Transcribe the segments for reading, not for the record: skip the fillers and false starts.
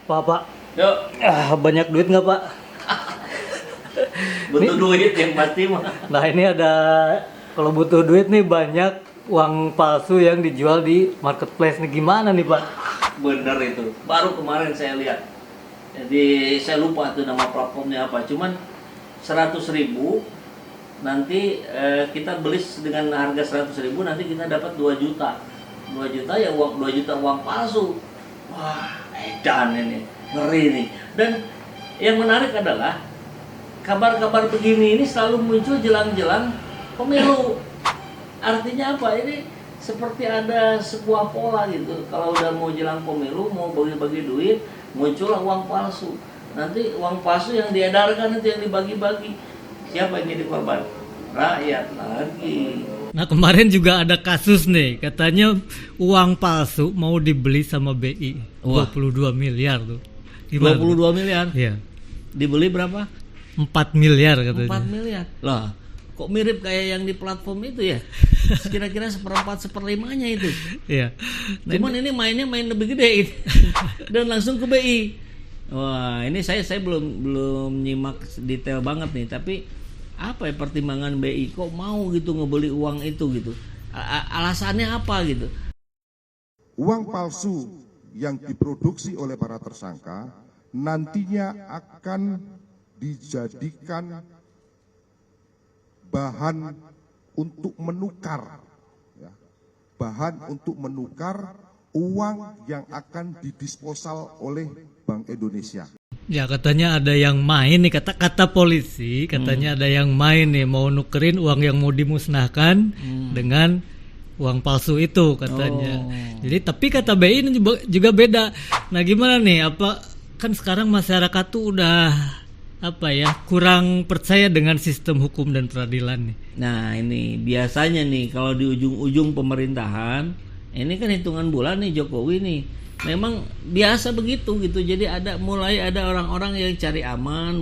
Pak. Yuk, Banyak duit nggak Pak? butuh duit yang pasti mah. Nah ini ada, kalau butuh duit nih banyak uang palsu yang dijual di marketplace nih, gimana nih Pak? Bener itu. Baru kemarin saya lihat. Jadi saya lupa tuh nama platformnya apa. Cuman 100.000 nanti kita beli dengan harga 100.000, nanti kita dapat 2 juta. 2 juta ya uang 2 juta uang palsu. Wah, edan ini. Ngeri nih. Dan yang menarik adalah kabar-kabar begini ini selalu muncul jelang-jelang pemilu. Artinya apa? Ini seperti ada sebuah pola gitu. Kalau udah mau jelang pemilu, mau bagi-bagi duit, muncullah uang palsu. Nanti uang palsu yang diedarkan itu yang dibagi-bagi. Siapa yang jadi korban? Rakyat lagi. Nah kemarin juga ada kasus nih, katanya uang palsu mau dibeli sama BI. Wah. 22 miliar tuh. Gimana? 22 miliar? Iya. Dibeli berapa? 4 miliar katanya. 4 miliar. Lah, kok mirip kayak yang di platform itu ya? Kira-kira 1/4, 1/5-nya itu. Iya. Cuman ini mainnya main lebih gede gitu. Dan langsung ke BI. Wah, ini saya belum nyimak detail banget nih, tapi apa ya pertimbangan BI kok mau gitu ngebeli uang itu gitu? Alasannya apa gitu? Uang palsu yang diproduksi oleh para tersangka nantinya akan dijadikan bahan untuk menukar, ya, bahan untuk menukar uang yang akan didisposal oleh Bank Indonesia. Ya katanya ada yang main nih, kata polisi katanya ada yang main nih mau nukerin uang yang mau dimusnahkan dengan uang palsu itu katanya. Jadi tapi kata BI ini juga beda. Nah gimana nih, apa kan sekarang masyarakat tuh udah apa ya, kurang percaya dengan sistem hukum dan peradilan nih. Nah ini biasanya nih kalau di ujung-ujung pemerintahan, ini kan hitungan bulan nih Jokowi nih, memang biasa begitu gitu. Jadi mulai ada orang-orang yang cari aman,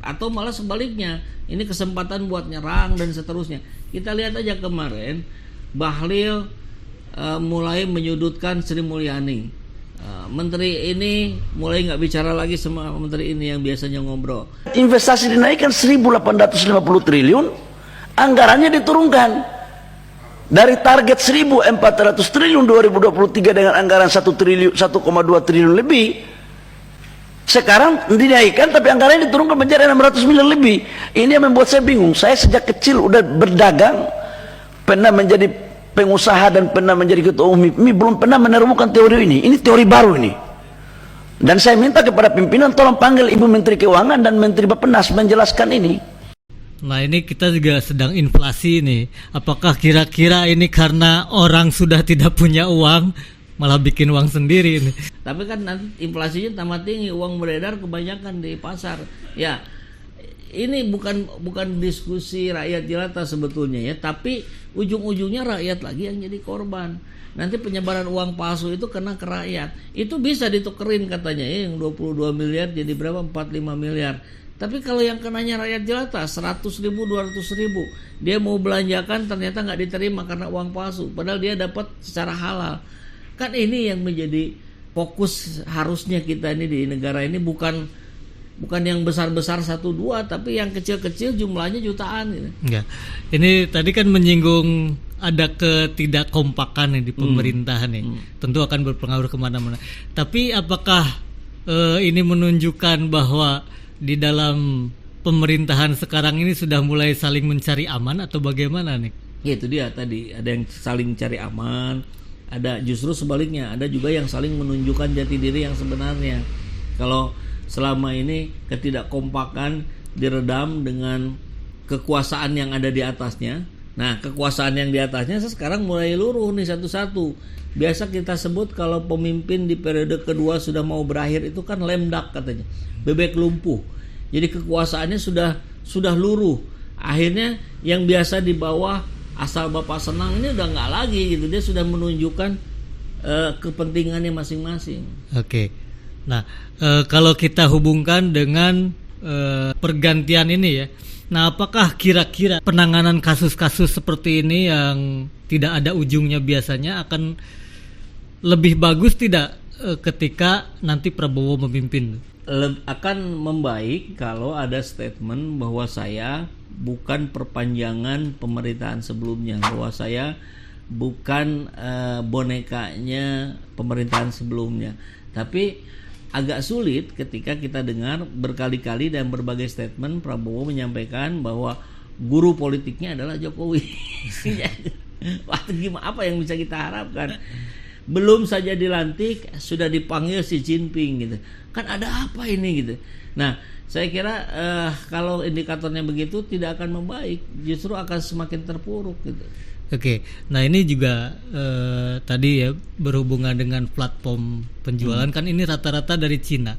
atau malah sebaliknya, ini kesempatan buat nyerang dan seterusnya. Kita lihat aja kemarin Bahlil mulai menyudutkan Sri Mulyani. Menteri ini mulai nggak bicara lagi sama menteri ini yang biasanya ngobrol. Investasi dinaikkan 1.850 triliun, anggarannya diturunkan dari target 1.400 triliun 2023 dengan anggaran 1,2 triliun lebih. Sekarang dinaikkan tapi anggarannya diturunkan menjadi 600 miliar lebih. Ini yang membuat saya bingung. Saya sejak kecil udah berdagang, pernah menjadi pengusaha dan pernah menjadi ketua umum MIPMI, belum pernah menemukan teori ini. Ini teori baru ini. Dan saya minta kepada pimpinan tolong panggil Ibu Menteri Keuangan dan Menteri Bappenas menjelaskan ini. Nah ini kita juga sedang inflasi nih. Apakah kira-kira ini karena orang sudah tidak punya uang malah bikin uang sendiri ini? Tapi kan nanti inflasinya tambah tinggi, uang beredar kebanyakan di pasar. Ya, ini bukan diskusi rakyat jelata sebetulnya ya, tapi ujung-ujungnya rakyat lagi yang jadi korban. Nanti penyebaran uang palsu itu kena ke rakyat. Itu bisa ditukerin katanya ya, yang 22 miliar jadi berapa? 45 miliar. Tapi kalau yang kenanya rakyat jelata 100.000, 200.000, dia mau belanjakan ternyata nggak diterima karena uang palsu, padahal dia dapat secara halal. Kan ini yang menjadi fokus harusnya kita ini di negara ini, bukan yang besar-besar 1-2, tapi yang kecil-kecil jumlahnya jutaan gitu. Enggak. Ini tadi kan menyinggung ada ketidakkompakan di pemerintahan nih. Tentu akan berpengaruh kemana-mana. Tapi apakah ini menunjukkan bahwa di dalam pemerintahan sekarang ini sudah mulai saling mencari aman atau bagaimana nih? Ya itu dia tadi, ada yang saling cari aman, ada justru sebaliknya, ada juga yang saling menunjukkan jati diri yang sebenarnya. Kalau selama ini ketidakkompakan diredam dengan kekuasaan yang ada di atasnya. Nah, kekuasaan yang di atasnya sekarang mulai luruh nih satu-satu. Biasa kita sebut kalau pemimpin di periode kedua sudah mau berakhir itu kan lemdak katanya, bebek lumpuh. Jadi kekuasaannya sudah luruh. Akhirnya yang biasa di bawah asal bapak senang ini udah nggak lagi gitu. Dia sudah menunjukkan kepentingannya masing-masing. Oke. Nah, kalau kita hubungkan dengan pergantian ini ya. Nah, apakah kira-kira penanganan kasus-kasus seperti ini yang tidak ada ujungnya biasanya akan lebih bagus tidak ketika nanti Prabowo memimpin? Akan membaik kalau ada statement bahwa saya bukan perpanjangan pemerintahan sebelumnya, bahwa saya bukan bonekanya pemerintahan sebelumnya. Tapi agak sulit ketika kita dengar berkali-kali dan berbagai statement Prabowo menyampaikan bahwa guru politiknya adalah Jokowi. Wah, gimana, apa yang bisa kita harapkan? Belum saja dilantik sudah dipanggil Xi Jinping gitu. Kan ada apa ini gitu. Nah, saya kira kalau indikatornya begitu tidak akan membaik, justru akan semakin terpuruk gitu. Oke, nah ini juga tadi ya berhubungan dengan platform penjualan kan ini rata-rata dari Cina.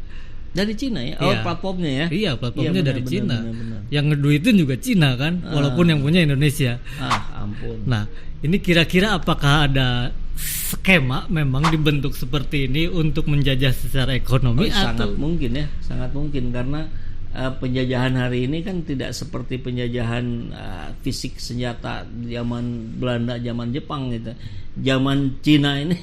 Dari Cina ya? Oh, platformnya ya? Iya, platformnya dari Cina. Benar. Yang ngeduitin juga Cina kan, walaupun yang punya Indonesia. Ampun. Nah, ini kira-kira apakah ada skema memang dibentuk seperti ini untuk menjajah secara ekonomi? Sangat mungkin ya, sangat mungkin karena penjajahan hari ini kan tidak seperti penjajahan fisik senjata zaman Belanda, zaman Jepang gitu. Zaman Cina ini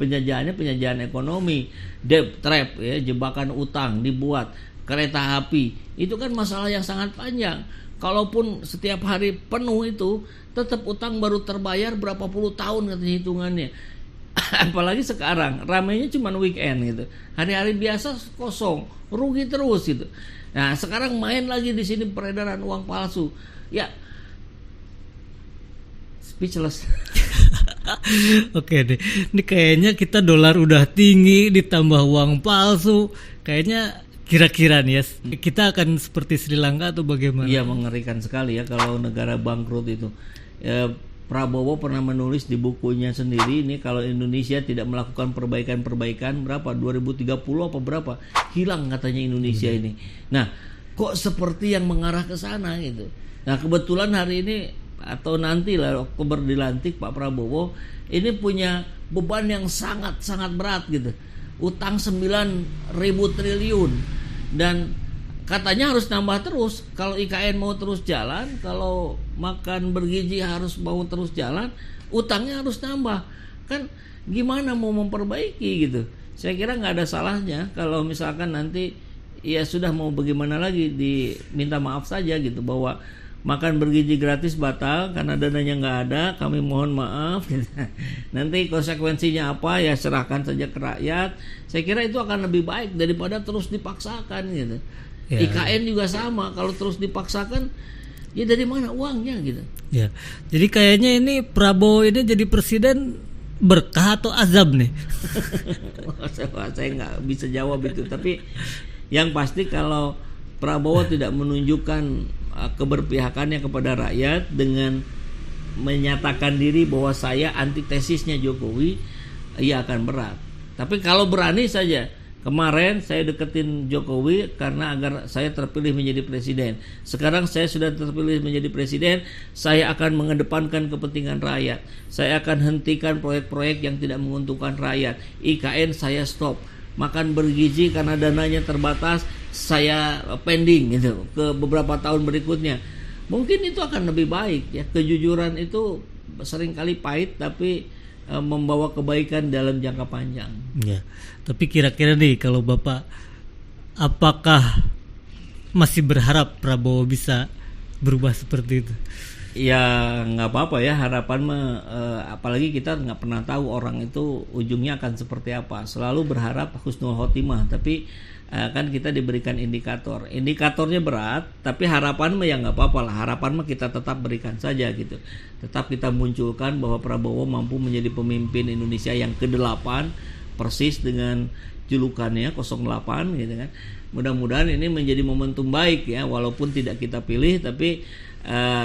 penjajahan ekonomi, debt trap ya, jebakan utang dibuat, kereta api. Itu kan masalah yang sangat panjang. Kalaupun setiap hari penuh itu tetap utang baru terbayar berapa puluh tahun katanya hitungannya. Apalagi sekarang ramainya cuma weekend gitu. Hari-hari biasa kosong, rugi terus gitu. Nah, sekarang main lagi di sini peredaran uang palsu. Ya, speechless. Oke deh. Ini kayaknya kita dolar udah tinggi ditambah uang palsu. Kayaknya kira-kira nih ya, kita akan seperti Sri Lanka atau bagaimana? Iya, mengerikan sekali ya kalau negara bangkrut itu. Prabowo pernah menulis di bukunya sendiri ini kalau Indonesia tidak melakukan perbaikan berapa 2030 apa berapa hilang katanya Indonesia ini. Nah, kok seperti yang mengarah ke sana gitu. Nah, kebetulan hari ini atau nanti lah Oktober dilantik Pak Prabowo ini punya beban yang sangat berat gitu. Utang 9.000 triliun dan katanya harus nambah terus. Kalau IKN mau terus jalan, kalau makan bergizi harus mau terus jalan, utangnya harus nambah. Kan gimana mau memperbaiki gitu. Saya kira nggak ada salahnya kalau misalkan nanti ya sudah mau bagaimana lagi diminta maaf saja gitu bahwa makan bergizi gratis batal karena dananya nggak ada, kami mohon maaf gitu. Nanti konsekuensinya apa ya serahkan saja ke rakyat. Saya kira itu akan lebih baik daripada terus dipaksakan gitu. Ya. IKN juga sama, kalau terus dipaksakan ya dari mana uangnya gitu. Ya. Jadi kayaknya ini Prabowo ini jadi presiden berkah atau azab nih? Saya nggak bisa jawab itu, tapi yang pasti kalau Prabowo tidak menunjukkan keberpihakannya kepada rakyat dengan menyatakan diri bahwa saya antitesisnya Jokowi, ia akan berat. Tapi kalau berani saja, kemarin saya deketin Jokowi karena agar saya terpilih menjadi presiden. Sekarang saya sudah terpilih menjadi presiden, saya akan mengedepankan kepentingan rakyat. Saya akan hentikan proyek-proyek yang tidak menguntungkan rakyat. IKN saya stop. Makan bergizi karena dananya terbatas, saya pending gitu ke beberapa tahun berikutnya. Mungkin itu akan lebih baik ya. Kejujuran itu seringkali pahit tapi membawa kebaikan dalam jangka panjang. Ya. Tapi kira-kira nih kalau Bapak apakah masih berharap Prabowo bisa berubah seperti itu? Ya nggak apa-apa ya, harapan apalagi kita nggak pernah tahu orang itu ujungnya akan seperti apa. Selalu berharap husnul khotimah, tapi kan kita diberikan indikatornya berat, tapi harapan mah ya nggak apa-apa lah, harapan mah kita tetap berikan saja gitu. Tetap kita munculkan bahwa Prabowo mampu menjadi pemimpin Indonesia yang ke-8 persis dengan julukannya 08 gitu kan. Mudah-mudahan ini menjadi momentum baik ya, walaupun tidak kita pilih, tapi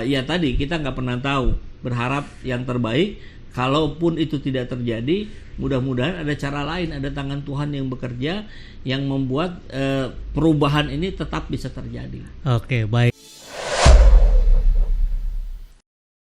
ya tadi kita nggak pernah tahu, berharap yang terbaik. Kalaupun itu tidak terjadi, mudah-mudahan ada cara lain, ada tangan Tuhan yang bekerja yang membuat perubahan ini tetap bisa terjadi. Oke, baik.